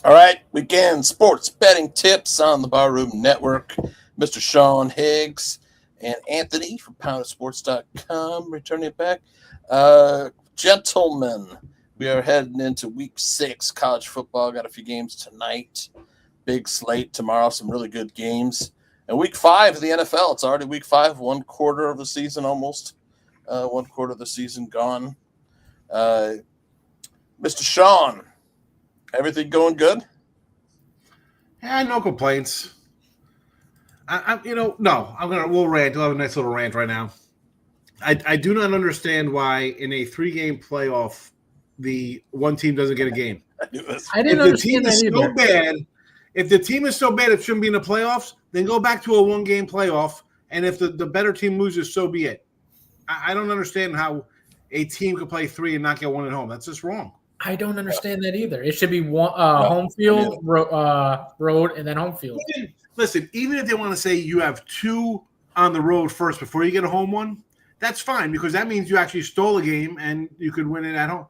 All right, weekend sports betting tips on the Barroom Network. Mr. Sean Higgs and Anthony from PoundedSports.com returning it back. Gentlemen, we are heading into week 6 college football. Got a few games tonight. Big slate tomorrow, some really good games. And week 5 of the NFL, it's already week 5, 1/4 of the season almost. 1/4 of the season gone. Mr. Sean, everything going good? Yeah, no complaints. We'll rant. We'll have a nice little rant right now. I do not understand why in a 3-game playoff, the one team doesn't get a game. I didn't understand that either. If the team is so bad it shouldn't be in the playoffs, then go back to a 1-game playoff. And if the better team loses, so be it. I don't understand how a team could play 3 and not get 1 at home. That's just wrong. I don't understand that either. It should be one home field, road, and then home field. Listen, even if they want to say you have 2 on the road first before you get a home one, that's fine because that means you actually stole a game and you could win it at home.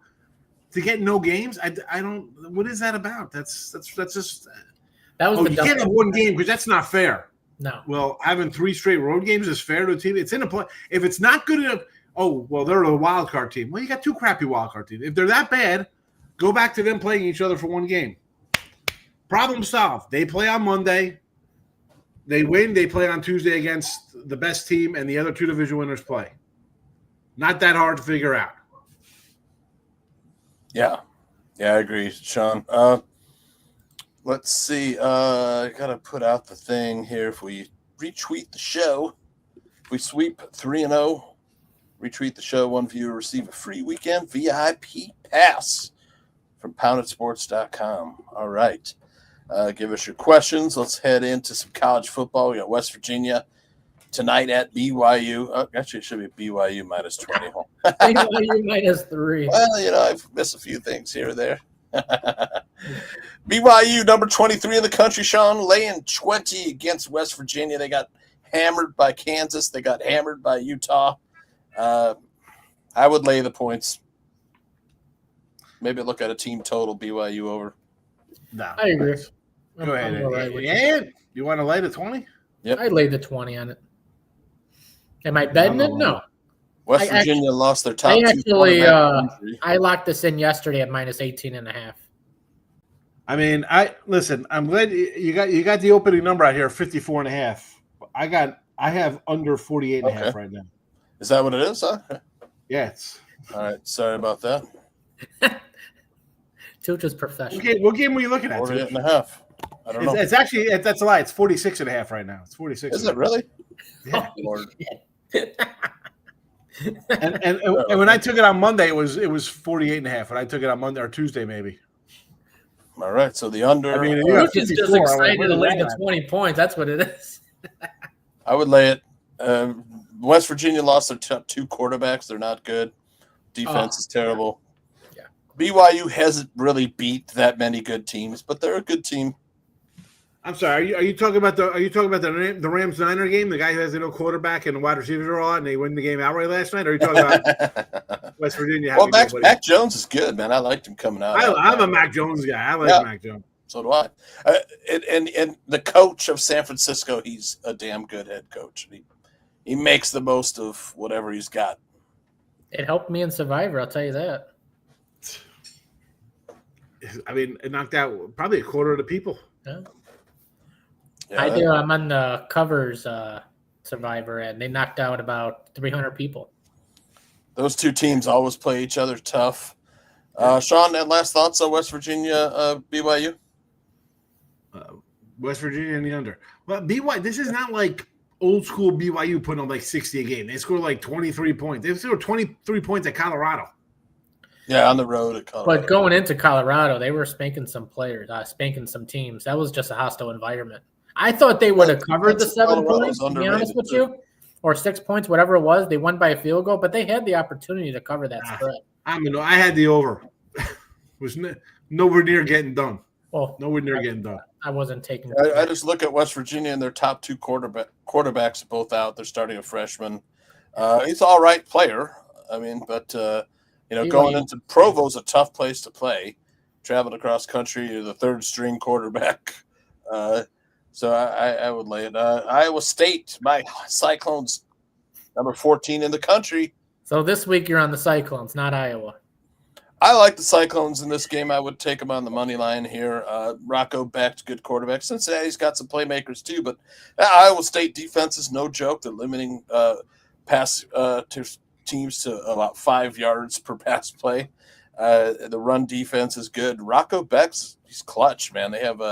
To get no games, I don't. What is that about? That's just. That was you can't have 1 game because that's not fair. No. Well, having 3 straight road games is fair to a team. It's in a play. If it's not good enough, they're a wild card team. Well, you got 2 crappy wild card teams. If they're that bad, go back to them playing each other for 1 game. Problem solved. They play on Monday. They win. They play on Tuesday against the best team, and the other 2 division winners play. Not that hard to figure out. Yeah, I agree, Sean. Let's see. I got to put out the thing here. If we retweet the show, if we sweep 3-0, retweet the show, 1 viewer receive a free weekend VIP pass from PoundedSports.com. All right. Give us your questions. Let's head into some college football. We got West Virginia tonight at BYU. Actually, it should be BYU minus 20. BYU minus 3. Well, I've missed a few things here or there. BYU, number 23 in the country, Sean, laying 20 against West Virginia. They got hammered by Kansas. They got hammered by Utah. I would lay the points. Maybe look at a team total BYU over. No, I agree. Go ahead. You want to lay the 20? Yep. I laid the 20 on it. Am I betting it? No. West Virginia lost their top 2. I locked this in yesterday at minus 18.5. I mean, I'm glad you got the opening number out here, 54.5. I have under 48.5 right now. Is that what it is? Huh? Yeah. All right. Sorry about that. Tooch is professional. Okay, what game were you looking at? 48.5. I don't know. It's actually that's a lie. It's 46.5 right now. It's 46. Is it really? Yeah. Oh, Lord. and when I took it on Monday, it was 48.5. When I took it on Monday or Tuesday, maybe. All right. So the under. I mean, Tooch is just excited to lay the 20 points. That's what it is. I would lay it. West Virginia lost their top 2 quarterbacks. They're not good. Defense is terrible. Yeah. BYU hasn't really beat that many good teams, but they're a good team. I'm sorry. Are you talking about the Rams Niner game? The guy who has no quarterback and the wide receivers are all out, and they win the game outright last night? Or are you talking about West Virginia? Well, Mac Jones is good, man. I liked him coming out. I'm a Mac Jones guy. I like Mac Jones. So do I. And the coach of San Francisco, he's a damn good head coach. He makes the most of whatever he's got. It helped me in Survivor, I'll tell you that. I mean, it knocked out probably a quarter of the people. Yeah. I do. I'm on the covers Survivor, and they knocked out about 300 people. Those 2 teams always play each other tough. Sean, and last thoughts on West Virginia, BYU? West Virginia and the under. Well, BYU, this is not like old school BYU putting on like 60 a game. They scored like 23 points. They scored 23 points at Colorado. Yeah, on the road at Colorado. But going into Colorado, they were spanking some players, spanking some teams. That was just a hostile environment. I thought they would have covered the 7 points, to be honest with you, or 6 points, whatever it was. They won by a field goal, but they had the opportunity to cover that spread. I had the over. Was nowhere near getting done. Well, nowhere near getting done. I wasn't taking. I just look at West Virginia and their top 2 quarterbacks are both out. They're starting a freshman. He's an all right player. I mean, but going into Provo's a tough place to play. Traveling across country, you're the 3rd string quarterback. So I would lay it. Iowa State, my Cyclones, number 14 in the country. So this week you're on the Cyclones, not Iowa. I like the Cyclones in this game. I would take them on the money line here. Rocco Becht, good quarterback. Cincinnati's got some playmakers too, but Iowa State defense is no joke. They're limiting pass to teams to about 5 yards per pass play. The run defense is good. Rocco Becht, he's clutch, man. They have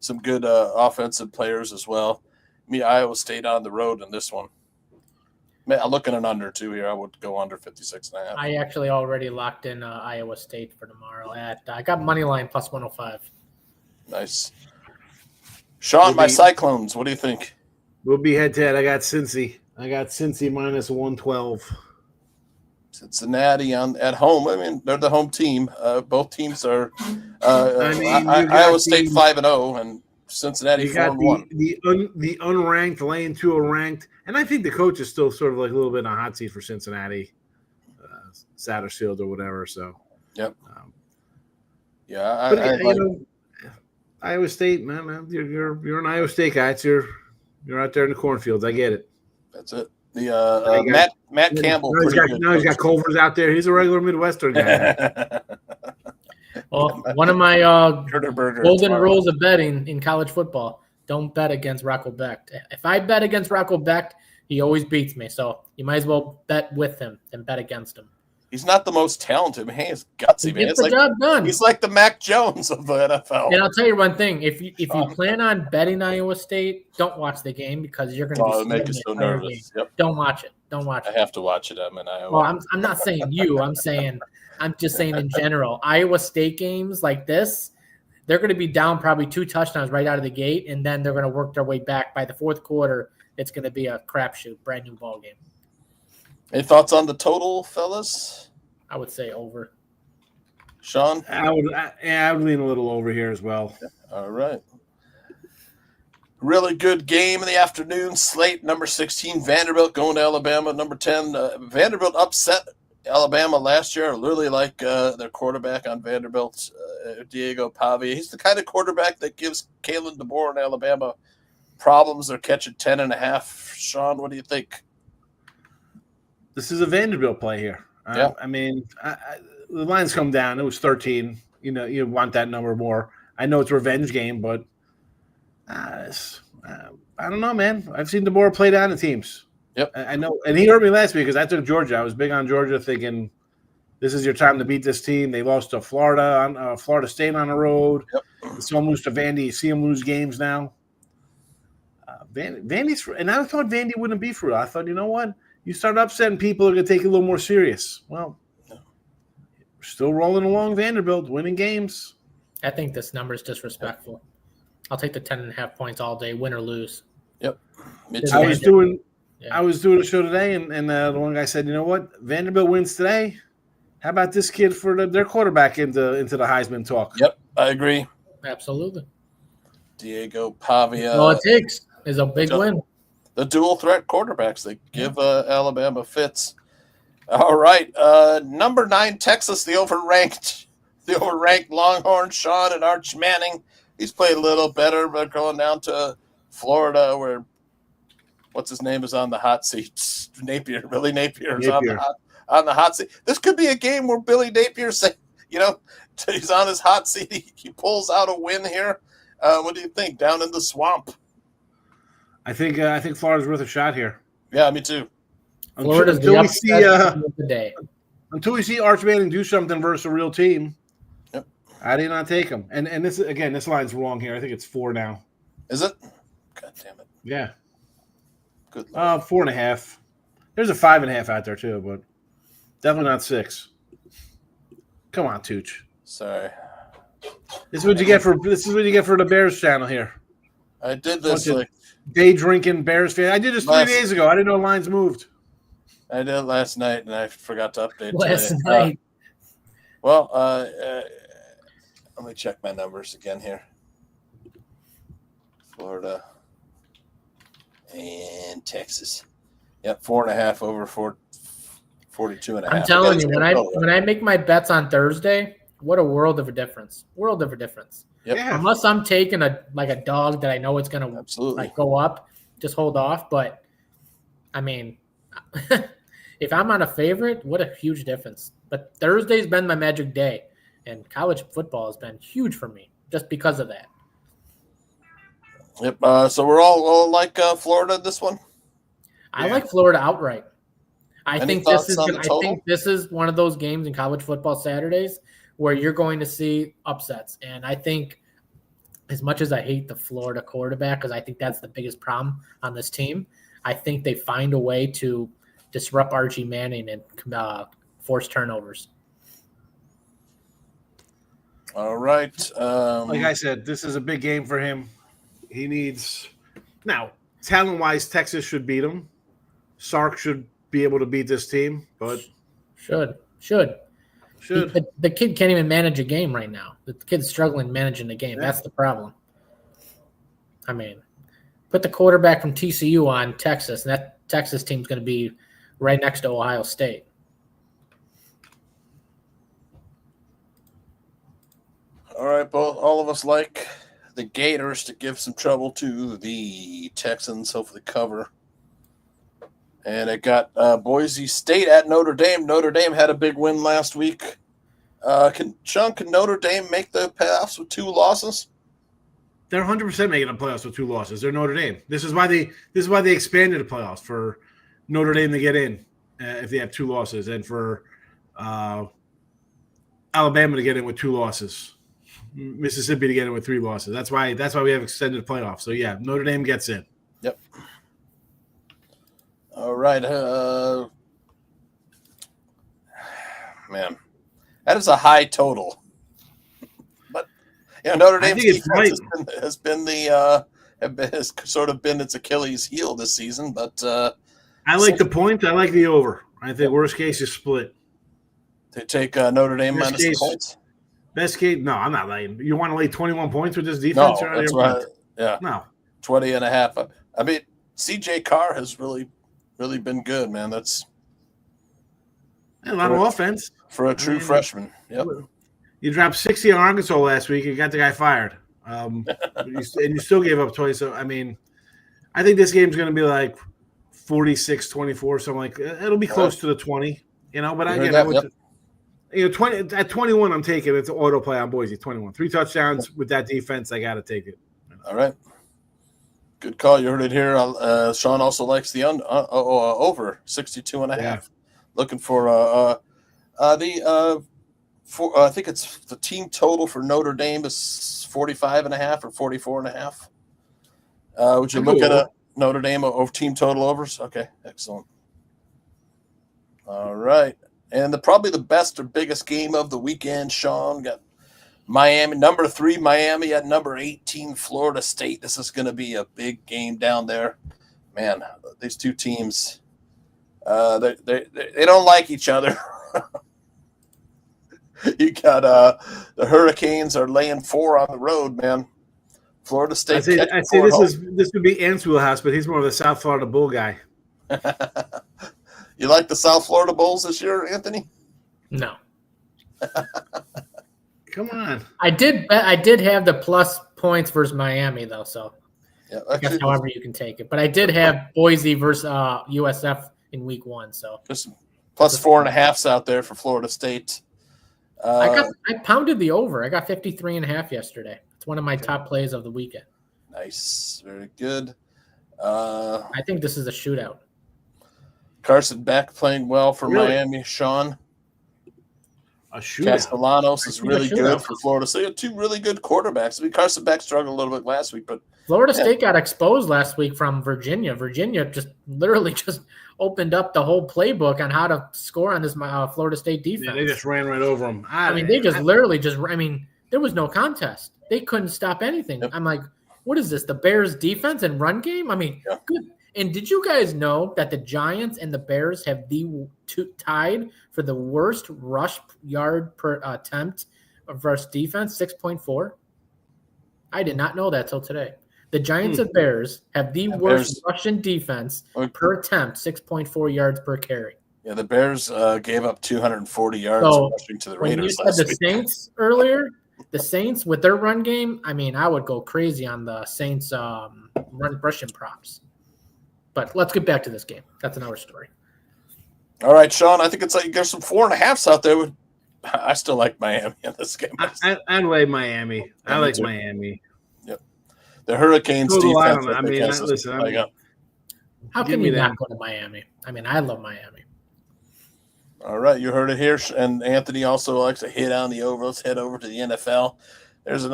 some good offensive players as well. Iowa State on the road in this one. I'm looking at an under two here. I would go under 56.5. I actually already locked in Iowa State for tomorrow. I got money line plus 105. Nice. Sean, my Cyclones. What do you think? We'll be head-to-head. I got Cincy minus 112. Cincinnati at home. I mean, they're the home team. Both teams are. Iowa State 5-0 and Cincinnati 4-1. The unranked laying to a ranked, and I think the coach is still sort of like a little bit on a hot seat for Cincinnati, Satterfield or whatever. So, yep. Iowa State, man, you're an Iowa State guy. You're out there in the cornfields. I get it. That's it. The Matt Campbell. He's got Culver's out there. He's a regular Midwestern guy. Well, one of my golden rules of betting in college football: don't bet against Rocco Becht. If I bet against Rocco Becht, he always beats me. So you might as well bet with him than bet against him. He's not the most talented, man. He's gutsy, man. Gets the job done. He's like the Mac Jones of the NFL. And I'll tell you one thing: if you plan on betting Iowa State, don't watch the game because you're going to be make you so nervous. Yep. Don't watch it. Don't watch it. I have to watch it. I'm in Iowa. Well, I'm not saying you. I'm just saying in general. Iowa State games like this, they're going to be down probably 2 touchdowns right out of the gate, and then they're going to work their way back. By the 4th quarter, it's going to be a crapshoot, brand new ball game. Any thoughts on the total, fellas? I would say over. Sean? I would lean a little over here as well. All right. Really good game in the afternoon slate. Number 16, Vanderbilt going to Alabama. Number 10, Vanderbilt upset Alabama last year. I really like their quarterback on Vanderbilt, Diego Pavia. He's the kind of quarterback that gives Kalen DeBoer in Alabama problems. They're catching 10.5. Sean, what do you think? This is a Vanderbilt play here. Yeah. I mean, the lines come down. It was 13. You want that number more. I know it's a revenge game, but I don't know, man. I've seen DeBoer play down the teams. Yep. I know. And he hurt me last week because I took Georgia. I was big on Georgia thinking this is your time to beat this team. They lost to Florida State on the road. Yep. You saw them lose to Vandy. You see them lose games now. Vandy's – and I thought Vandy wouldn't be for real. I thought, you know what? You start upsetting people, are going to take it a little more serious. Well, we're still rolling along Vanderbilt, winning games. I think this number is disrespectful. I'll take the 10.5 points all day, win or lose. Yep. I was doing a show today, and the one guy said, you know what? Vanderbilt wins today. How about this kid for their quarterback into the Heisman talk? Yep, I agree. Absolutely. Diego Pavia. All it takes is a big win. The dual threat quarterbacks. They give Alabama fits. All right. Number 9, Texas, the overranked Longhorn, Sean and Arch Manning. He's played a little better, but going down to Florida where what's his name is on the hot seat. Billy Napier is on the hot seat. This could be a game where Billy Napier say, he's on his hot seat. He pulls out a win here. What do you think? Down in the swamp. I think Florida's worth a shot here. Yeah, me too. Florida's the upset of the day. Until we see Arch Manning do something versus a real team. Yep. I did not take them. And this again, this line's wrong here. I think it's 4 now. Is it? God damn it. Yeah. Good. 4.5. There's a 5.5 out there too, but definitely not 6. Come on, Tooch. Sorry. This is what you get for the Bears channel here. I did this like day drinking Bears fan. I did this 3 days ago. I didn't know lines moved. I did it last night, and I forgot to update last today. night. Let me check my numbers again here. Florida and Texas. Yep, 4.5 over 42.5. I'm telling you, when I make my bets on Thursday, what a world of a difference. World of a difference. Yep. Yeah. Unless I'm taking a dog that I know it's gonna Absolutely go up, just hold off. But I mean, if I'm on a favorite, what a huge difference. But Thursday's been my magic day, and college football has been huge for me just because of that. Yep. So we're all like Florida this one. I like Florida outright. I think this is one of those games in college football Saturdays where you're going to see upsets. And I think, as much as I hate the Florida quarterback, because I think that's the biggest problem on this team, I think they find a way to disrupt Archie Manning and force turnovers. All right. Like I said, this is a big game for him. He needs – now, talent-wise, Texas should beat him. Sark should be able to beat this team, but – Should. The kid can't even manage a game right now. The kid's struggling managing the game. Yeah. That's the problem. I mean, put the quarterback from TCU on Texas, and that Texas team's going to be right next to Ohio State. All right, all of us like the Gators to give some trouble to the Texans, hopefully cover. And it got Boise State at Notre Dame. Notre Dame had a big win last week. Can Notre Dame make the playoffs with 2 losses? They're 100% making the playoffs with 2 losses. They're Notre Dame. This is why they expanded the playoffs for Notre Dame to get in if they have 2 losses, and for Alabama to get in with 2 losses, Mississippi to get in with 3 losses. That's why we have extended playoffs. So yeah, Notre Dame gets in. Yep. All right. Man, that is a high total. But Notre Dame's defense has sort of been its Achilles heel this season. But I like the point. I like the over. I think worst case is split. To take Notre Dame minus the points. Best case? No, I'm not laying. You want to lay 21 points with this defense? No, that's right. Yeah. No. 20.5. I mean, C.J. Carr has really been good, man. That's a lot of offense for a true freshman. Yep. You dropped 60 on Arkansas last week. You got the guy fired, and you still gave up 20. So I mean, I think this game's going to be like 46-24, something like that. It'll be close to the 20, But I get 20 at 21. I'm taking it. It's an auto play on Boise. 21, 3 touchdowns with that defense. I got to take it. All right. Good call. You heard it here. Sean also likes the over 62.5. Yeah. Looking for I think it's the team total for Notre Dame is 45.5 or 44.5. Would you look at a Notre Dame over team total overs? Okay, excellent. All right, and probably the best or biggest game of the weekend. Sean got Miami, number 3, Miami at number 18, Florida State. This is going to be a big game down there. Man, these two teams, they don't like each other. You got the Hurricanes are laying 4 on the road, man. Florida State. I say this would be Ant's wheelhouse, but he's more of the South Florida Bull guy. You like the South Florida Bulls this year, Anthony? No. Come on. I did have the plus points versus Miami though, so yeah, I guess however you can take it. But I did have Boise versus USF in week 1, so just plus 4.5s out there for Florida State. I pounded the over. I got 53.5 yesterday. It's one of my top plays of the weekend. Nice, very good. I think this is a shootout. Carson Beck playing well for Miami. Sean. A shootout. Castellanos is really good shootout. for Florida State. Two really good quarterbacks. I mean, Carson Beck struggled a little bit last week, but Florida State got exposed last week from Virginia. Virginia just literally just opened up the whole playbook on how to score on this Florida State defense. Yeah, they just ran right over them. There was no contest. They couldn't stop anything. Yep. I'm like, what is this? The Bears defense and run game? I mean, good. And did you guys know that the Giants and the Bears have tied for the worst rush yard per attempt versus defense, 6.4? I did not know that till today. The Giants and Bears have the worst rushing defense per attempt, 6.4 yards per carry. Yeah, the Bears gave up 240 yards rushing to the Raiders. When you said the Saints earlier, the Saints with their run game, I mean, I would go crazy on the Saints rushing props. But let's get back to this game. That's another story. All right, Sean, I think it's like there's some 4.5s out there. I still like Miami in this game. I like Miami. I like Miami. Yep. The Hurricanes defense. How can you not go to Miami? I mean, I love Miami. All right, you heard it here. And Anthony also likes to hit on the over. Let's head over to the NFL. There's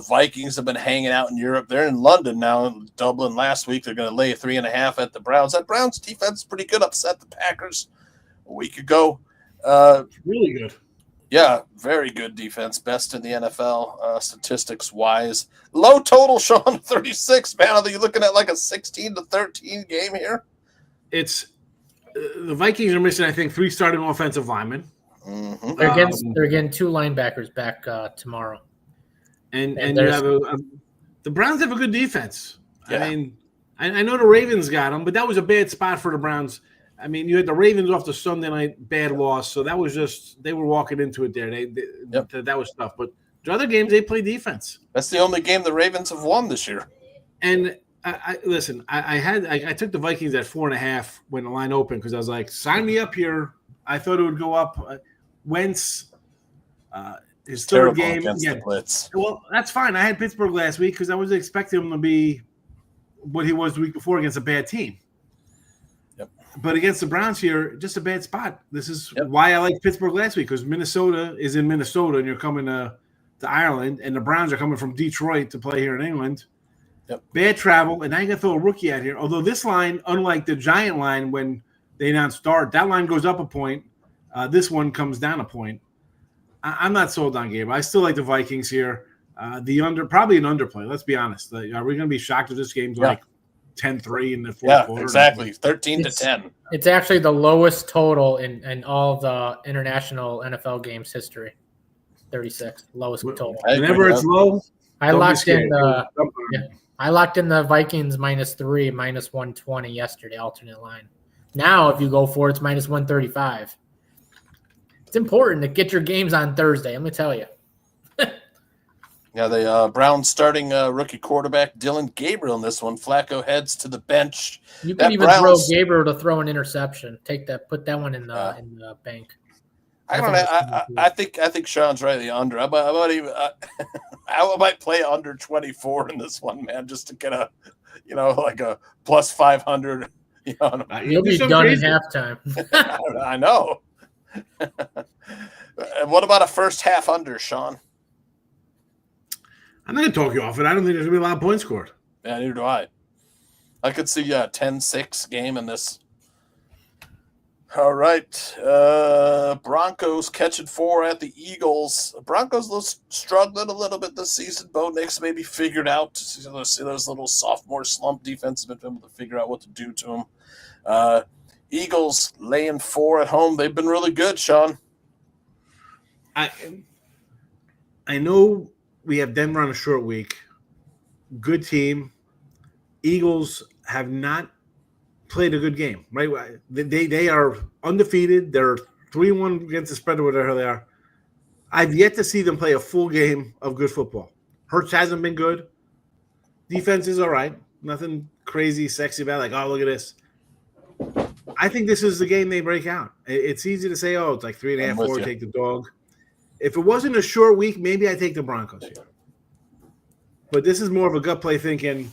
Vikings have been hanging out in Europe. They're in London now, in Dublin last week. They're going to lay 3.5 at the Browns. That Browns defense is pretty good. Upset the Packers a week ago. Really good. Yeah, very good defense. Best in the NFL statistics-wise. Low total, Sean, 36. Man, are you looking at like a 16-13 game here? It's the Vikings are missing, I think, 3 starting offensive linemen. Mm-hmm. They're getting 2 linebackers back tomorrow. And you have the Browns have a good defense. Yeah. I mean, I know the Ravens got them, but that was a bad spot for the Browns. I mean, you had the Ravens off the Sunday night bad loss, so that was just they were walking into it there. That was tough. But the other games they play defense. That's the only game the Ravens have won this year. And I took the Vikings at 4.5 when the line opened because I was like, sign me up here. I thought it would go up. Wentz. His third game against the Blitz. Well, that's fine. I had Pittsburgh last week because I was expecting him to be what he was the week before against a bad team. Yep. But against the Browns here, just a bad spot. This is why I like Pittsburgh last week because Minnesota is in Minnesota and you're coming to Ireland, and the Browns are coming from Detroit to play here in England. Yep. Bad travel, and now you got to throw a rookie out here. Although this line, unlike the Giant line when they announced start, that line goes up a point. This one comes down a point. I'm not sold on Gabe. I still like the Vikings here. Probably an underplay. Let's be honest. Are we going to be shocked if this game's like 10-3 in the fourth quarter? Yeah, exactly. 13-10. It's actually the lowest total in all the international NFL games history. 36, lowest total. Whenever it's low, I locked in the Vikings -3, -120 yesterday, alternate line. Now, if you go for it, it's -135. It's important to get your games on Thursday. I'm going to tell you. Yeah, the Browns starting rookie quarterback Dylan Gabriel in this one. Flacco heads to the bench. You can even throw Gabriel to throw an interception. Put that one in the bank. I don't know. I think Sean's right. The under. I might play under 24 in this one, man, just to get like a plus 500. You'll be done in halftime. I know. What about a first half under, Sean? I'm not going to talk you off it. I don't think there's going to be a lot of points scored. Yeah, neither do I. I could see a 10-6 game in this. All right. Broncos catching 4 at the Eagles. Broncos struggling a little bit this season. Bo Nix maybe figured out. See those little sophomore slump defense have been able to figure out what to do to them. Eagles laying 4 at home. They've been really good, Sean. I know we have Denver on a short week. Good team. Eagles have not played a good game, right? They are undefeated. They're 3-1 against the spread or whatever they are. I've yet to see them play a full game of good football. Hurts hasn't been good. Defense is all right. Nothing crazy, sexy about it. Like, oh, look at this. I think this is the game they break out. It's easy to say, it's like 3.5, 4, take the dog. If it wasn't a short week, maybe I take the Broncos here. But this is more of a gut play thinking,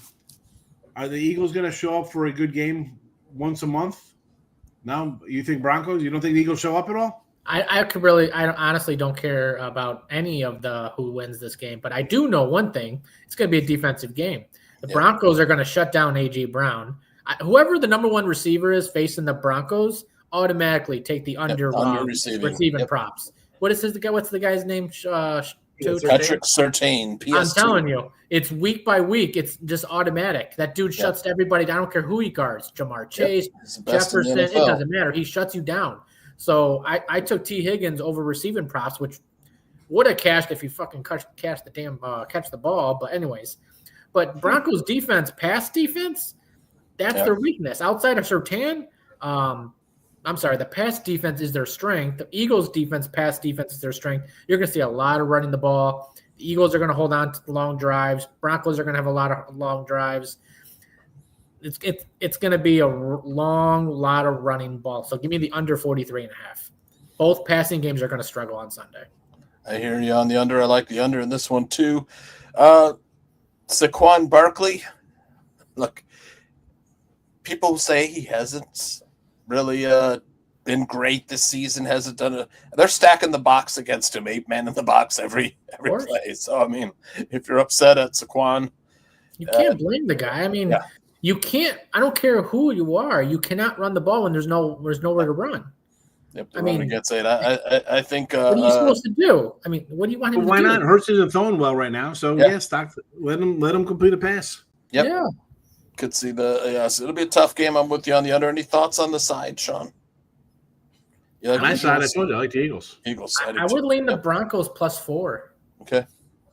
are the Eagles going to show up for a good game once a month? No? You think Broncos? You don't think the Eagles show up at all? I honestly don't care about any of the who wins this game, but I do know one thing: it's going to be a defensive game. The Broncos are going to shut down AJ Brown. Whoever the number one receiver is facing the Broncos, automatically take the under receiving props. What's the guy's name? Patrick Surtain. I'm telling you, it's week by week. It's just automatic. That dude shuts everybody down. I don't care who he guards. Jamar Chase, Jefferson. It doesn't matter. He shuts you down. So I took T. Higgins over receiving props, which would have cashed if you fucking catch the ball. But anyways, Broncos defense, pass defense, that's their weakness. Outside of Surtain, the pass defense is their strength. The Eagles defense, pass defense is their strength. You're going to see a lot of running the ball. The Eagles are going to hold on to the long drives. Broncos are going to have a lot of long drives. It's going to be a long lot of running ball. So give me the under 43.5. Both passing games are going to struggle on Sunday. I hear you on the under. I like the under in this one too. Saquon Barkley, look, people say he hasn't really been great this season. Hasn't done it. They're stacking the box against him. 8 men in the box every play. So I mean, if you're upset at Saquon, you can't blame the guy. I mean, you can't. I don't care who you are. You cannot run the ball when there's nowhere to run. Yep, I mean, against it. I think. What are you supposed to do? I mean, what do you want him to do? Why not? Hurts isn't throwing well right now, so stock. Let him complete a pass. Yep. Yeah. Could see so it'll be a tough game. I'm with you on the under. Any thoughts on the side, Sean? On my side, I told you I like the Eagles. I would lean the Broncos +4. Okay.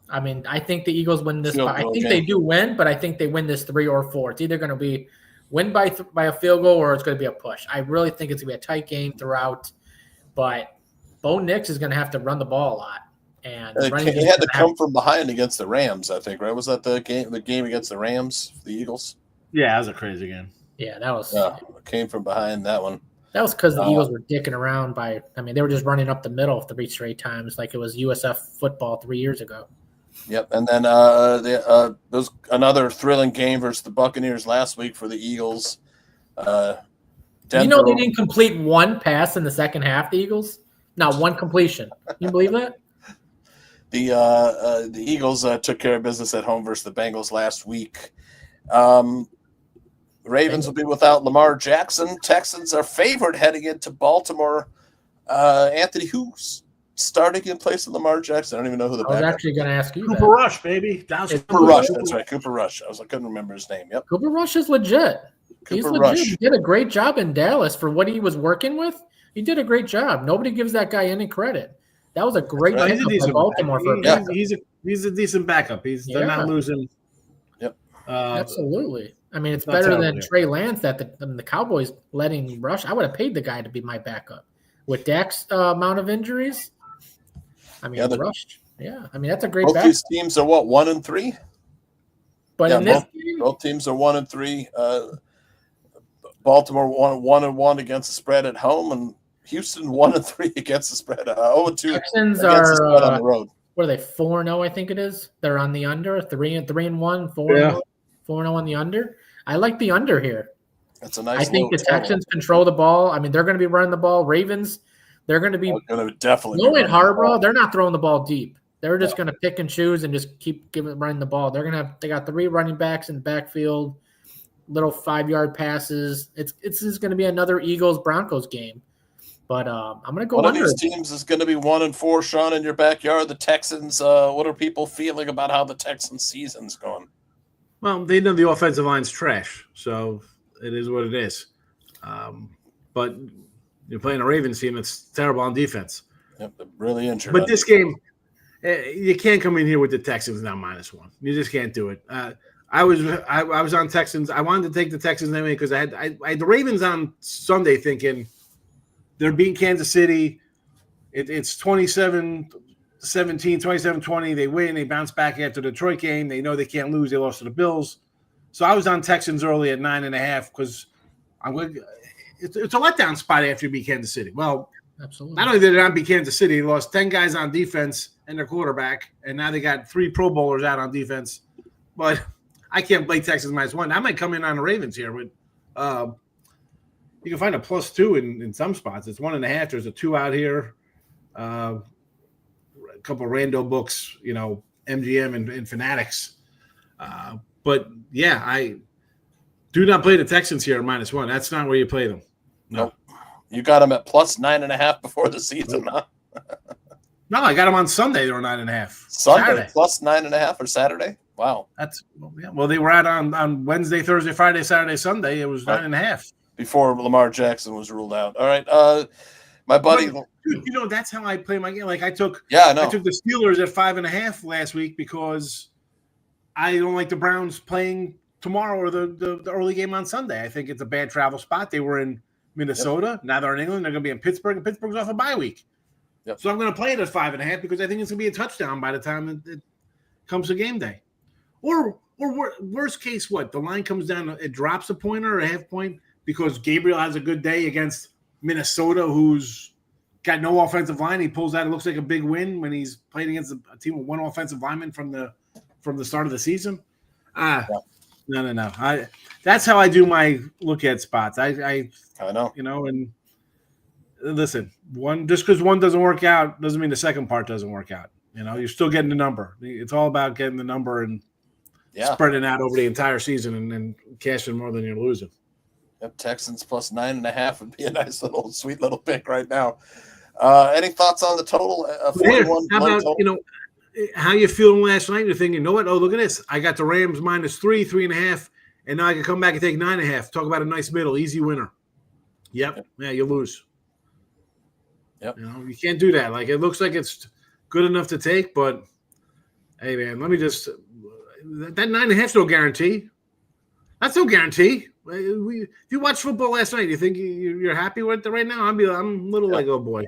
I mean, I think the Eagles win this. I think they do win, but I think they win this 3 or 4. It's either going to be win by a field goal or it's going to be a push. I really think it's going to be a tight game throughout, but Bo Nix is going to have to run the ball a lot. And he had to come from behind against the Rams, I think, right? Was that the game against the Rams, the Eagles? Yeah, that was a crazy game. Yeah, that was. Came from behind that one. That was because the Eagles were dicking around they were just running up the middle 3 straight times like it was USF football 3 years ago. Yep, and then there was another thrilling game versus the Buccaneers last week for the Eagles. Denver, they didn't complete one pass in the second half, the Eagles? Not one completion. You believe that? The Eagles took care of business at home versus the Bengals last week. Ravens will be without Lamar Jackson. Texans are favored heading into Baltimore. Anthony, who's starting in place of Lamar Jackson? I don't even know who the backup is. I was actually going to ask you Cooper Rush, baby. Cooper Rush. That's right, Cooper Rush. I couldn't remember his name. Yep. Cooper Rush is legit. He's legit. He did a great job in Dallas for what he was working with. He did a great job. Nobody gives that guy any credit. That was a great pickup by Baltimore for a backup. He's a decent backup. They're not losing. Yep. Absolutely. I mean, it's better than Trey Lance that the Cowboys letting Rush. I would have paid the guy to be my backup. With Dak's amount of injuries, I mean, Rush. Yeah, I mean, that's a great backup. Both these teams are 1-3? But in this game, both teams are 1-3. Baltimore 1-1 against the spread at home, and Houston 1-3 against the spread. 0-2 Texans are the spread on the road. What are they? 4-0, I think it is. They're on the under. 3-1, 4-0 on the under. I like the under here. That's a nice. I think the Texans control the ball. I mean, they're going to be running the ball. Ravens, they're going to be definitely. Knowing Harbaugh, they're not throwing the ball deep. They're just going to pick and choose and just keep running the ball. They got 3 running backs in the backfield, little 5-yard passes. It's just going to be another Eagles-Broncos game. But I'm going to go under. One of these teams is going to be 1-4, Sean, in your backyard. The Texans, what are people feeling about how the Texans season's going? Well, they know the offensive line's trash, so it is what it is. But you're playing a Ravens team that's terrible on defense. Yep, really injured. But this game, you can't come in here with the Texans now -1. You just can't do it. I was on Texans. I wanted to take the Texans anyway because I had the Ravens on Sunday thinking they're beating Kansas City. It's 27-17, 27-20. They win. They bounce back after the Detroit game. They know they can't lose. They lost to the Bills. So I was on Texans early at 9.5 because it's a letdown spot after you beat Kansas City. Well, absolutely. Not only did they not beat Kansas City, they lost 10 guys on defense and their quarterback, and now they got 3 Pro Bowlers out on defense. But I can't play Texans -1. I might come in on the Ravens here, but you can find a +2 in some spots. It's 1.5. There's a 2 out here. a couple of rando books, MGM and Fanatics. But yeah, I do not play the Texans here at -1. That's not where you play them. No. Nope. You got them at +9.5 before the season, huh? No, I got them on Sunday. They were 9.5. Sunday Saturday. +9.5 or Saturday? Wow. Well, they were out on Wednesday, Thursday, Friday, Saturday, Sunday. It was 9.5 before Lamar Jackson was ruled out. All right, my buddy. Dude, that's how I play my game. Like I took the Steelers at 5.5 last week because I don't like the Browns playing tomorrow or the early game on Sunday. I think it's a bad travel spot. They were in Minnesota. Yep. Now they're in England. They're going to be in Pittsburgh, and Pittsburgh's off a bye week. Yep. So I'm going to play it at 5.5 because I think it's going to be a touchdown by the time it comes to game day. Or worst case, what? The line comes down, it drops a point or a half point because Gabriel has a good day against Minnesota, who's got no offensive line. He pulls out. It looks like a big win when he's playing against a team with one offensive lineman from the start of the season. No. That's how I do my look at spots. I know. And listen, just because one doesn't work out doesn't mean the second part doesn't work out. You're still getting the number. It's all about getting the number and spreading out over the entire season and cashing more than you're losing. Yep, Texans +9.5 would be a nice sweet little pick right now. Any thoughts on the total? 41 how about total? How you feeling last night? You're thinking, you know what? Oh, look at this! I got the Rams -3, 3.5, and now I can come back and take 9.5. Talk about a nice middle, easy winner. Yep. Yeah, you lose. Yep. You can't do that. Like it looks like it's good enough to take, but hey, man, let me just that 9.5 no guarantee. That's no guarantee. If you watched football last night, you think you're happy with it right now? I'm a little like, oh boy,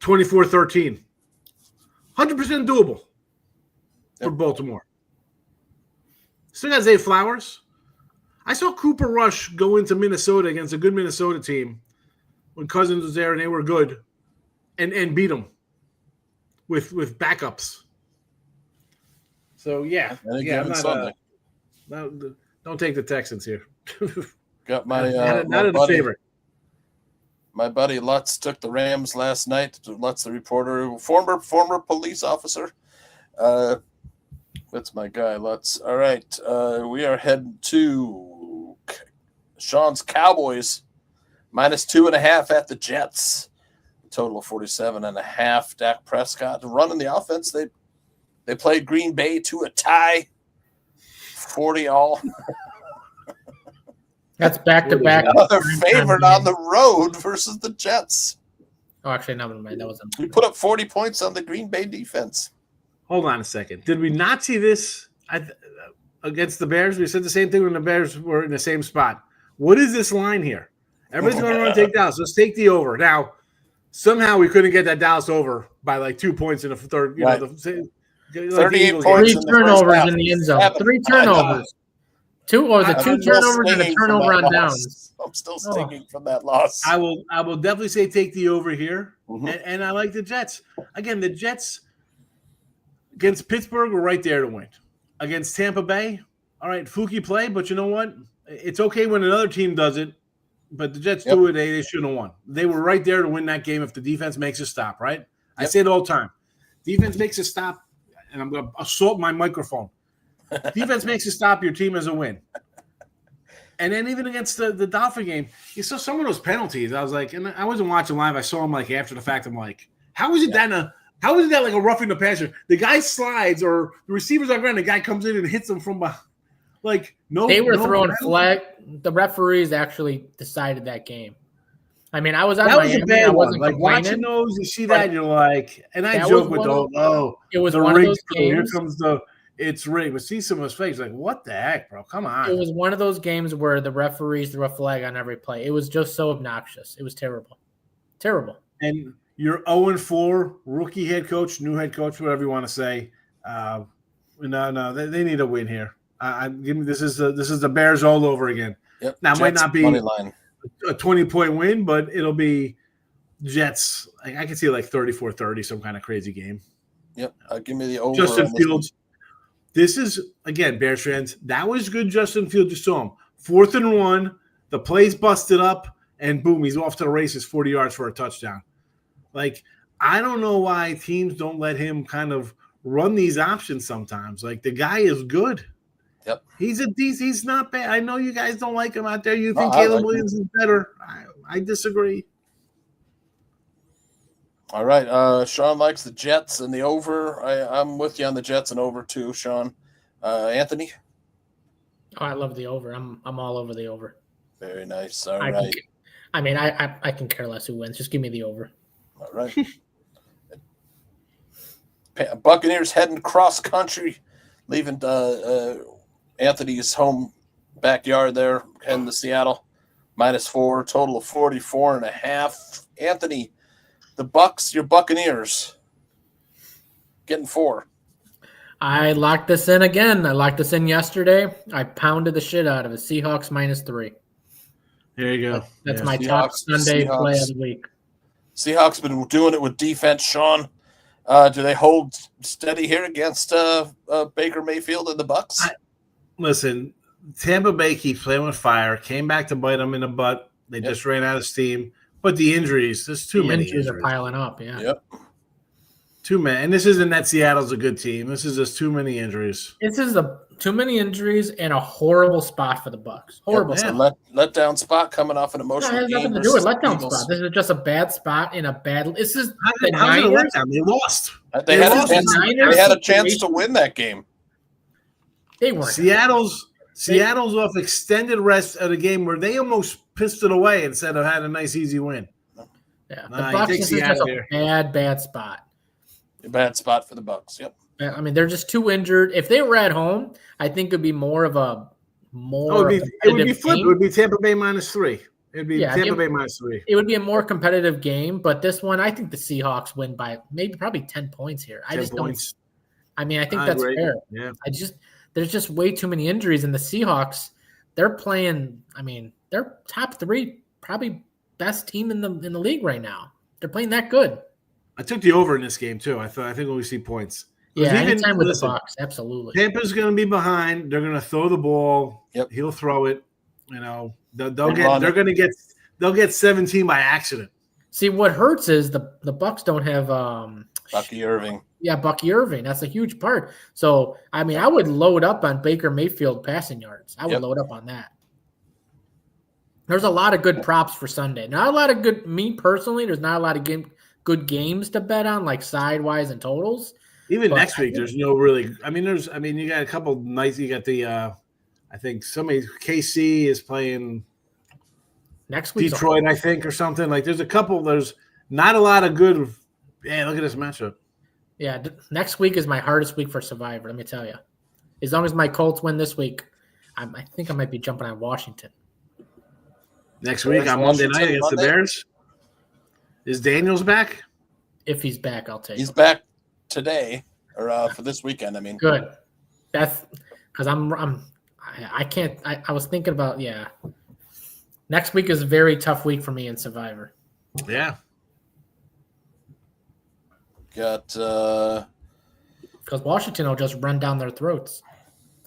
24-13, 100% doable for Baltimore. Still got Zay Flowers. I saw Cooper Rush go into Minnesota against a good Minnesota team when Cousins was there and they were good, and beat them with backups. So I'm not. Don't take the Texans here. Got my not a favorite. My buddy Lutz took the Rams last night. Lutz, the reporter, former police officer. That's my guy, Lutz. All right, we are heading to Sean's Cowboys -2.5 at the Jets. A total of 47.5. Dak Prescott running the offense. They played Green Bay to a tie. 40-all. That's back-to-back. Another favorite on the road versus the Jets. Oh, actually, never mind. That wasn't. We put up 40 points on the Green Bay defense. Hold on a second. Did we not see this against the Bears? We said the same thing when the Bears were in the same spot. What is this line here? Everybody's going to run take Dallas. Let's take the over. Now, somehow we couldn't get that Dallas over by like 2 points in the third. Right. 38 3 points. turnovers in the end zone. 3 turnovers. Two turnovers and a turnover on downs. I'm still stinging from that loss. I will definitely say take the over here, Mm-hmm. and I like the Jets. Again, the Jets against Pittsburgh were right there to win. Against Tampa Bay, all right, fluky play, but you know what? It's okay when another team does it, but the Jets do it. They shouldn't have won. They were right there to win that game if the defense makes a stop, right? I say it all the time. Defense makes a stop, and I'm going to assault my microphone. Defense makes a stop, your team has a win. And then even against the Dolphin game, you saw some of those penalties. I was like, and I wasn't watching live. I saw them like after the fact. I'm like, how is it that like a roughing the passer? The guy slides or the receivers are ground. The guy comes in and hits them from behind. Like they were throwing flag. The referees actually decided that game. I mean, I was on that Miami. was a bad I wasn't one. Like watching those, you see that, you're like, and I joke with it was the one of those games. Here comes it's rigged. But see some of his face, like, what the heck, bro? Come on. It was one of those games where the referees threw a flag on every play. It was just so obnoxious. It was terrible. Terrible. And you're 0-4, rookie head coach, new head coach, whatever you want to say. No, they need a win here. This is the Bears all over again. Yep. Now, it might not be line. a 20-point win, but it'll be Jets. I can see like 34-30, some kind of crazy game. Yep. Give me the over. Justin Fields. This is, again, Bears fans, that was good Justin Fields. You saw him. 4th and 1, the play's busted up, and boom, he's off to the races, 40 yards for a touchdown. Like, I don't know why teams don't let him kind of run these options sometimes. Like, the guy is good. Yep. He's not bad. I know you guys don't like him out there. You No, think I Caleb like Williams is better. I disagree. All right. Sean likes the Jets and the over. I'm with you on the Jets and over too, Sean. Anthony? Oh, I love the over. I'm all over the over. Very nice. All I right. I can care less who wins. Just give me the over. All right. Buccaneers heading cross country, leaving Anthony's home backyard there, heading to Seattle. -4, total of 44.5. Anthony, the Bucks, your Buccaneers, getting 4. I locked this in again. I locked this in yesterday. I pounded the shit out of it. Seahawks -3. There you go. That's Yeah. my top Sunday Seahawks. play of the week. Seahawks been doing it with defense, Sean. Do they hold steady here against Baker Mayfield and the Bucks? Listen, Tampa Bay keeps playing with fire. Came back to bite them in the butt. They just ran out of steam. But the injuries, there's too many Injuries injuries. are piling up. Yeah. Yep. Too many. And this isn't that Seattle's a good team. This is just too many injuries. This is too many injuries and a horrible spot for the Bucks. Horrible. Yep. spot. So let down spot coming off an No, emotional it has game. nothing to do with versus letdown Eagles. spot. This is just a bad spot in a bad. This is How's the it a Niners. letdown? They lost. They had lost a chance. the Niners They had a chance to situation. win that game. They weren't. Seattle's off extended rest at a game where they almost pissed it away instead of had a nice easy win. Yeah, the Nah, Bucks you take this is just Seattle a here. bad spot. A bad spot for the Bucks. Yep. I mean, they're just too injured. If they were at home, I think it'd be more of a It would be competitive flipped. It game. would be Tampa Bay -3. It'd be Yeah, Tampa Bay -3. It would be a more competitive game, but this one, I think the Seahawks win by probably 10 points here. I 10 just points. don't. I mean, I think I that's agree. fair. Yeah. There's just way too many injuries, and the Seahawks, they're playing. I mean, they're top 3, probably best team in the league right now. They're playing that good. I took the over in this game too. I think we see points. Yeah, Even- anytime with listen, the Bucks, absolutely. Tampa's going to be behind. They're going to throw the ball. Yep. He'll throw it. You know, they'll get 17 by accident. See, what hurts is the Bucks don't have Bucky Irving. Yeah, Bucky Irving. That's a huge part. So, I mean, I would load up on Baker Mayfield passing yards. I would load up on that. There's a lot of good props for Sunday. Not a lot of good. Me personally, there's not a lot of good games to bet on, like sidewise and totals. Even But next week, there's no really. I mean, you got a couple nights. You got the. I think KC is playing Next week, Detroit, I think, or something. Like, there's a couple. There's not a lot of good. Yeah, look at this matchup. Yeah, next week is my hardest week for Survivor. Let me tell you. As long as my Colts win this week, I think I might be jumping on Washington. Next week on Monday night against the Bears. Is Daniels back? If he's back, I'll take. He's him. back today or for this weekend. I mean, Good. That's because I can't. I was thinking about Next week is a very tough week for me in Survivor. Yeah. got Because Washington will just run down their throats.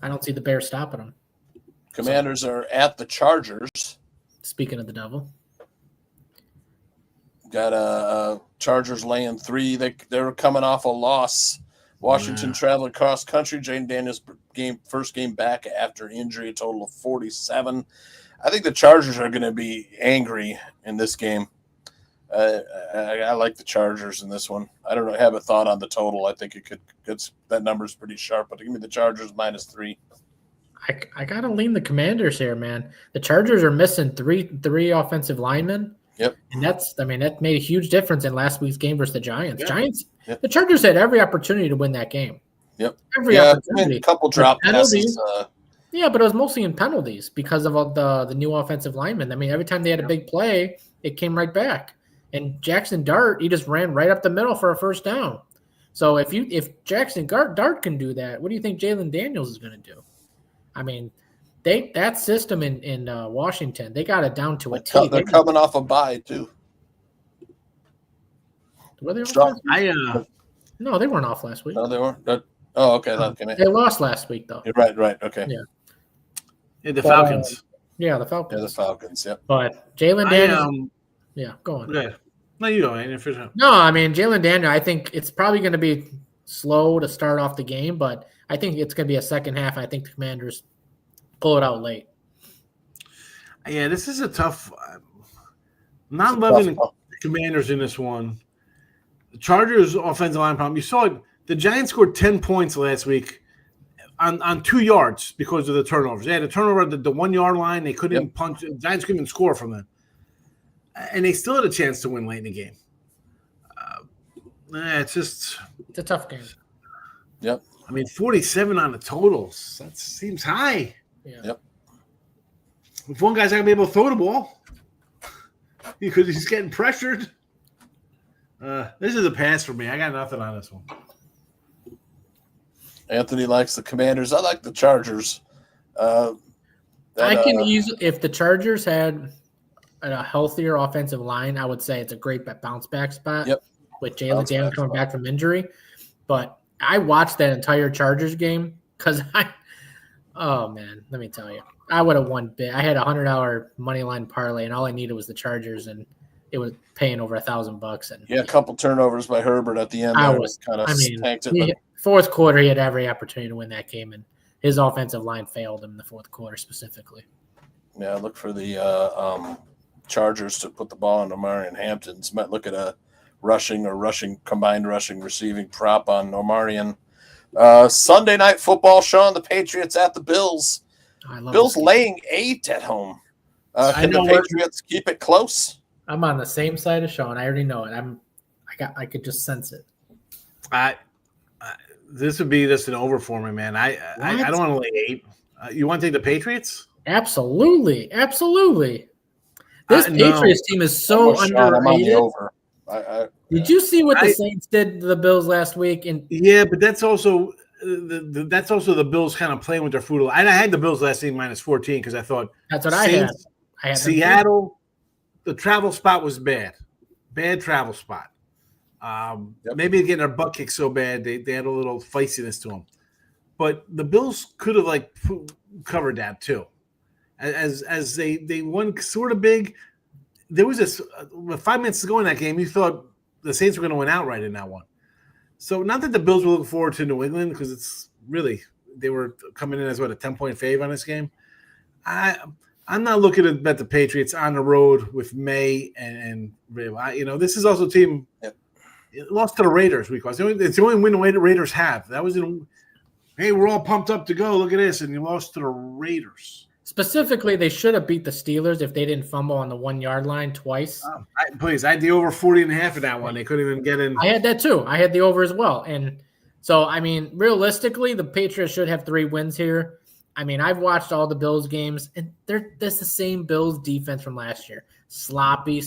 I don't see the Bears stopping them. Commanders are at the Chargers. Speaking of the devil. Got Chargers laying 3. They were coming off a loss. Washington traveling cross country. Jane Daniels first game back after injury, a total of 47. I think the Chargers are going to be angry in this game. I like the Chargers in this one. I don't have a thought on the total. I think that number's pretty sharp, but give me the Chargers -3. I gotta lean the Commanders here, man. The Chargers are missing three offensive linemen. Yep. And that made a huge difference in last week's game versus the Giants. Yep. The Chargers had every opportunity to win that game. Yep. Every opportunity. A couple drop passes. Yeah, but it was mostly in penalties because of all the new offensive linemen. I mean, every time they had a big play, it came right back. And Jackson Dart, he just ran right up the middle for a first down. So if Jackson Dart can do that, what do you think Jalen Daniels is going to do? I mean, that system in Washington, they got it down to a T. They're coming off a bye too. Were they off last week? No, they weren't off last week. No, they weren't. Okay. They lost last week, though. You're right. Okay. Yeah. The Falcons. Yeah, the Falcons. Yeah, the Falcons. Yep. But Jalen Daniels. Go on. Okay. No, you don't. No, I mean, Jalen Daniel, I think it's probably going to be slow to start off the game, but I think it's going to be a second half. I think the Commanders pull it out late. Yeah, this is a tough. Not loving the Commanders in this one. The Chargers' offensive line problem. You saw it. The Giants scored 10 points last week on 2 yards because of the turnovers. They had a turnover at the 1 yard line. They couldn't even punch. The Giants couldn't even score from them. And they still had a chance to win late in the game. It's a tough game. Yep. I mean, 47 on the totals. That seems high. Yeah. Yep. If one guy's not going to be able to throw the ball because he's getting pressured. This is a pass for me. I got nothing on this one. Anthony likes the Commanders. I like the Chargers. I can easily, if the Chargers had a healthier offensive line, I would say it's a great bounce back spot. Yep. With Jalen Daniels coming back from injury. But I watched that entire Chargers game because oh man, let me tell you, I would have won big. I had $100 money line parlay, and all I needed was the Chargers, and it was paying over $1,000. And a couple turnovers by Herbert at the end. Tanked it. Fourth quarter, he had every opportunity to win that game, and his offensive line failed him in the fourth quarter specifically. Yeah, look for the Chargers to put the ball on Omarion Hamptons. Might look at a combined rushing receiving prop on Omarion. Sunday night football, Sean, the Patriots at the Bills. Bills laying 8 at home. Can the Patriots keep it close? I'm on the same side of Sean. I already know it. I could just sense it. This would be just an over for me, man. I don't want to lay 8. You want to take the Patriots? Absolutely. This Patriots team is so underrated. I'm on the over. Did you see what the Saints did to the Bills last week? Yeah, but that's also the Bills kind of playing with their food. I had the Bills last week -14 because I thought that's what Saints, I had. Seattle, the travel spot was bad travel spot. Maybe getting their butt kicked so bad they had a little feistiness to them. But the Bills could have covered that too, as they won sort of big. There was this 5 minutes to go in that game. You thought the Saints were going to win outright in that one. So not that the Bills were looking forward to New England because it's really they were coming in as a 10-point fave on this game. I'm not looking to bet the Patriots on the road with May and this is also a team lost to the Raiders week. It's the only win the Raiders have. That was hey, we're all pumped up to go. Look at this, and you lost to the Raiders. Specifically, they should have beat the Steelers if they didn't fumble on the 1 yard line twice. I had the over 40.5 in that one. They couldn't even get in. I had that too. I had the over as well. And so, I mean, realistically, the Patriots should have 3 wins here. I mean, I've watched all the Bills games, and that's the same Bills defense from last year. Sloppy.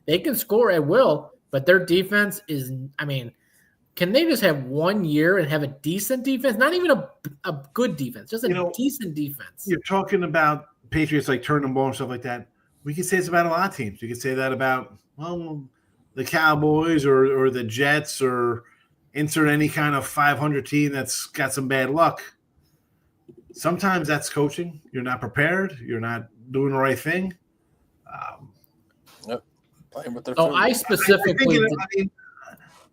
They can score at will, but their defense is, I mean, can they just have 1 year and have a decent defense? Not even a good defense, just a decent defense. You're talking about Patriots turning the ball and stuff like that. We could say it's about a lot of teams. You could say that about the Cowboys or the Jets or insert any kind of 500 team that's got some bad luck. Sometimes that's coaching. You're not prepared. You're not doing the right thing. Playing with their food. I specifically.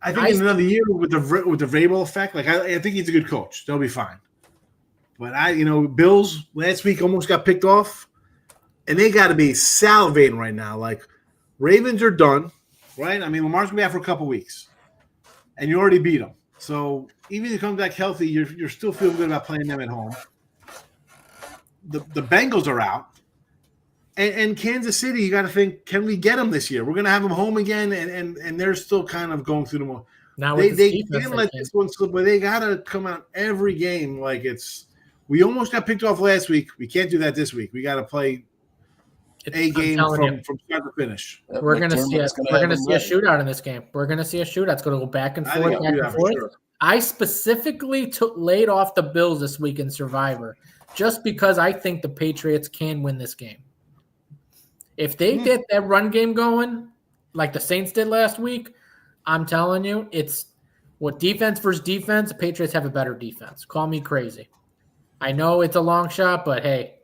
I think in another year with the Vrabel effect, I think he's a good coach. They'll be fine. But Bills last week almost got picked off, and they got to be salivating right now. Ravens are done, right? I mean, Lamar's gonna be out for a couple weeks, and you already beat them. So even if you come back healthy, you're still feeling good about playing them at home. The Bengals are out. And Kansas City, you got to think, can we get them this year? We're going to have them home again, and they're still kind of going through the more. Now they can't let this one slip, but they got to come out every game like it's. We almost got picked off last week. We can't do that this week. We got to play a game from start to finish. We're going to see a shootout in this game. We're going to see a shootout. It's going to go back and forth. Sure. I specifically laid off the Bills this week in Survivor just because I think the Patriots can win this game. If they get that run game going, like the Saints did last week, I'm telling you, it's what defense versus defense. The Patriots have a better defense. Call me crazy. I know it's a long shot, but hey,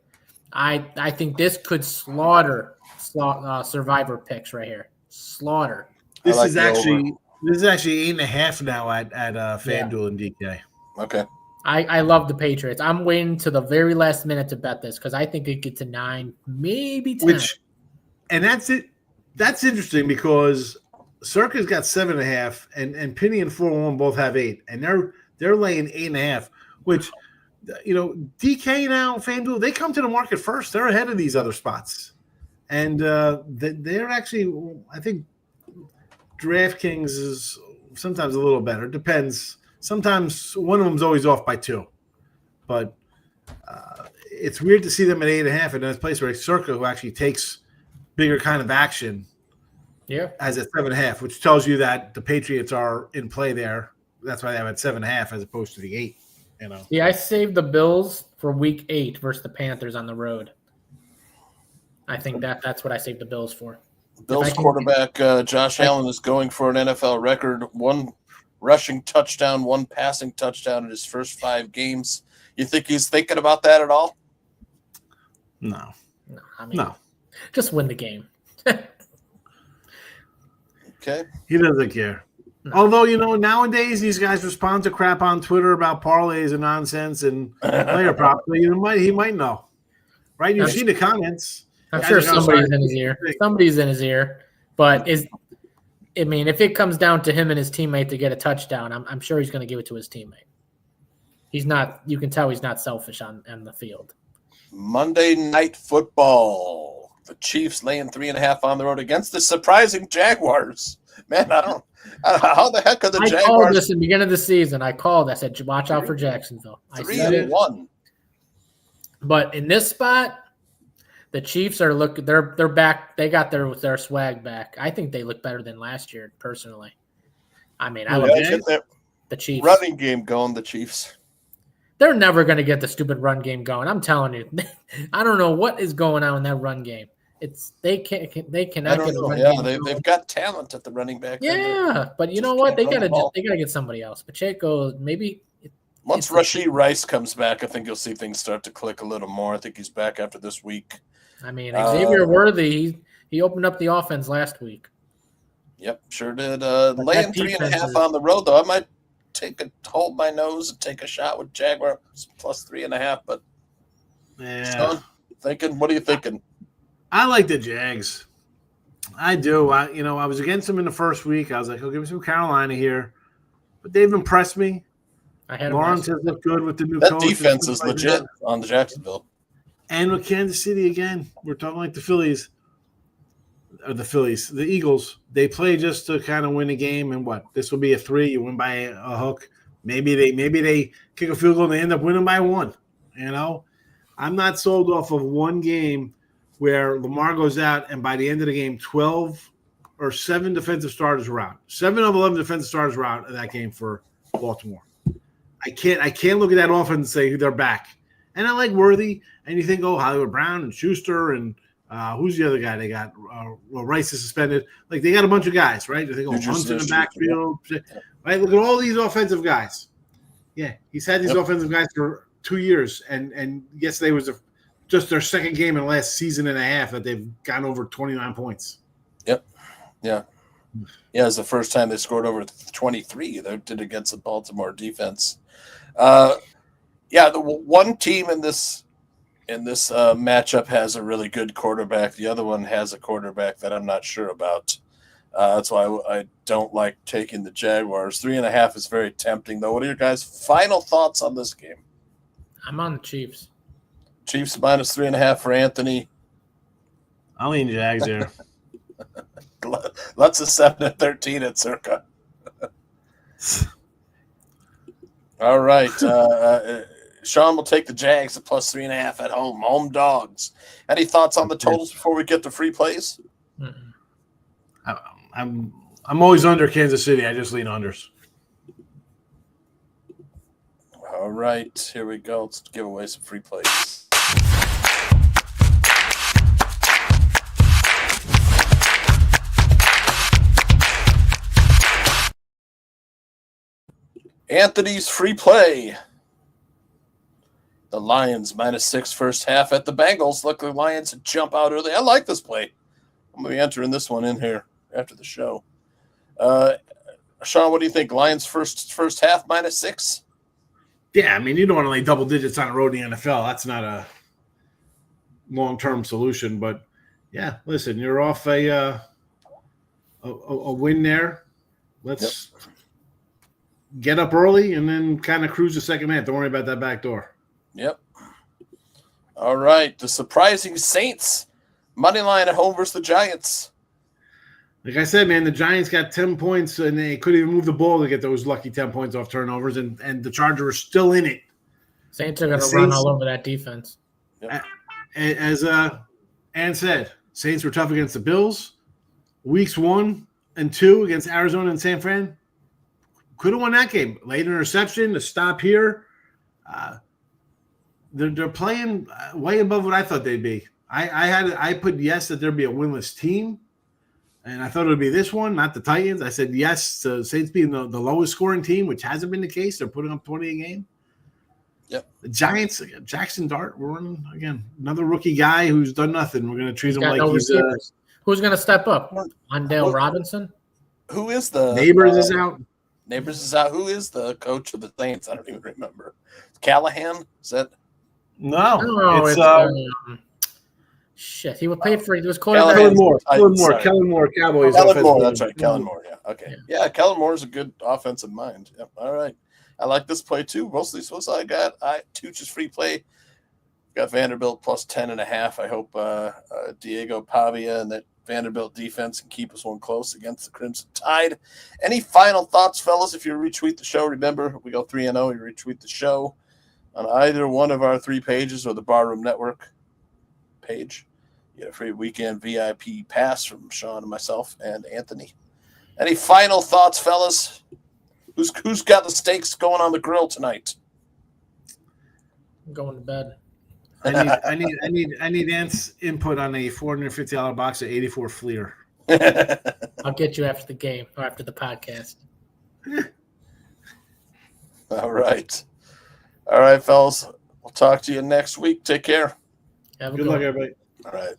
I think this could slaughter Survivor picks right here. slaughter. This like is the actually 8.5 now at FanDuel and DK. Okay. I love the Patriots. I'm waiting to the very last minute to bet this because I think it get to 9, maybe 10. And that's it. That's interesting because Circa's got 7.5, and Penny and 4-1 both have 8, and they're laying 8.5. Which, DK now, FanDuel, they come to the market first. They're ahead of these other spots, and they're actually, I think, DraftKings is sometimes a little better. Depends. Sometimes one of them's always off by 2, but it's weird to see them at 8.5 in a place where Circa, who actually takes bigger kind of action, has at 7.5, which tells you that the Patriots are in play there. That's why they have at 7.5 as opposed to the 8. Yeah, I saved the Bills for Week 8 versus the Panthers on the road. I think that's what I saved the Bills for. Bills quarterback Josh Allen is going for an NFL record: 1 rushing touchdown, 1 passing touchdown in his first 5 games. You think he's thinking about that at all? No. I mean, just win the game. Okay. He doesn't care. No. Although, nowadays these guys respond to crap on Twitter about parlays and nonsense and player props. So he might know. Right? You've seen the comments. I'm sure somebody's in his ear. Somebody's in his ear. But if it comes down to him and his teammate to get a touchdown, I'm sure he's going to give it to his teammate. He's not. You can tell he's not selfish on the field. Monday Night Football. The Chiefs laying 3.5 on the road against the surprising Jaguars. Man, I don't how the heck are the Jaguars? I called this in the beginning of the season. I said, watch out for Jacksonville. 3-1. But in this spot, the Chiefs are they're back. They got their swag back. I think they look better than last year, personally. I mean, I love the Chiefs. Running game going, the Chiefs. They're never going to get the stupid run game going. I'm telling you. I don't know what is going on in that run game. They cannot get the run game going. They've got talent at the running back. Yeah, but you know what? They got to get somebody else. Pacheco, maybe. Once Rashee Rice comes back, I think you'll see things start to click a little more. I think he's back after this week. I mean, Xavier Worthy, he opened up the offense last week. Yep, sure did. Laying 3.5 on the road, though. I might hold my nose and take a shot with Jaguar plus 3.5. But Sean, what are you thinking? I like the Jags. I do. I was against them in the first week. I was like, give me some Carolina here. But they've impressed me. Lawrence has looked good with the new coach. That defense is legit on the Jacksonville. And with Kansas City again, we're talking like the Eagles. They play just to kind of win a game. And this will be a 3. You win by a hook. Maybe they kick a field goal and they end up winning by 1. I'm not sold off of one game where Lamar goes out and by the end of the game, 12 or 7 defensive starters are out. 7 of 11 defensive starters are out of that game for Baltimore. I can't look at that offense and say they're back. And I like Worthy, and you think, Hollywood Brown and Schuster and who's the other guy they got? Rice is suspended. Like, they got a bunch of guys, right? You think, Hunt's in the backfield. Right? Look at all these offensive guys. Yeah, he's had these offensive guys for 2 years, and yesterday was just their second game in the last season and a half that they've gotten over 29 points. Yep. Yeah. Yeah, it's the first time they scored over 23. They did against the Baltimore defense. The one team in this matchup has a really good quarterback. The other one has a quarterback that I'm not sure about. That's why I don't like taking the Jaguars. 3.5 is very tempting, though. What are your guys' final thoughts on this game? I'm on the Chiefs. Chiefs minus 3.5 for Anthony. I'll lean Jags here. Let's a 7-13 at Circa. All right. Sean will take the Jags at plus 3.5 at home. Home dogs. Any thoughts on the totals before we get to free plays? I'm always under Kansas City. I just lean unders. All right. Here we go. Let's give away some free plays. Anthony's free play. The Lions -6 first half at the Bengals. Luckily, Lions jump out early. I like this play. I'm going to be entering this one in here. after the show. Sean, what do you think? Lions first half -6? Yeah, I mean, you don't want to lay double digits on a road in the NFL. That's not a long-term solution. But yeah, listen, you're off a win there. Let's get up early and then kind of cruise the second half. Don't worry about that back door. Yep. All right. The surprising Saints money line at home versus the Giants. Like I said, man, the Giants got 10 points, and they couldn't even move the ball to get those lucky 10 points off turnovers, and the Chargers are still in it. Saints are going to run all over that defense. Yep. As Ann said, Saints were tough against the Bills. Weeks 1 and 2 against Arizona and San Fran. Could have won that game. Late interception, the stop here. They're playing way above what I thought they'd be. I put yes that there'd be a winless team. And I thought it would be this one, not the Titans. I said yes to Saints being the lowest scoring team, which hasn't been the case. They're putting up 20 a game. Yep. The Giants, Jackson Dart, we're running again. Another rookie guy who's done nothing. We're going to treat him like he's who's going to step up? Wandale Robinson? Who is the Neighbors is out? Neighbors is out. Who is the coach of the Saints? I don't even remember. Callahan? Is that? No, it's shit. He was paid for. He was Kellen Moore, Cowboys. Kellen Moore. That's right, Kellen Moore. Yeah. Okay. Yeah, Kellen Moore is a good offensive mind. Yep. All right. I like this play too. Mostly so I got Tooch's free play. Got Vanderbilt plus 10.5. I hope Diego Pavia and that Vanderbilt defense can keep us one close against the Crimson Tide. Any final thoughts, fellas? If you retweet the show, remember we go 3-0. You retweet the show on either one of our 3 pages or the Barroom Network page. You get a free weekend VIP pass from Sean and myself and Anthony. Any final thoughts, fellas? Who's got the steaks going on the grill tonight? I'm going to bed. I need Ant's input on a $450 box of 84 Fleer. I'll get you after the game or after the podcast. All right, fellas. We'll talk to you next week. Take care. Have a Good luck, everybody. All right.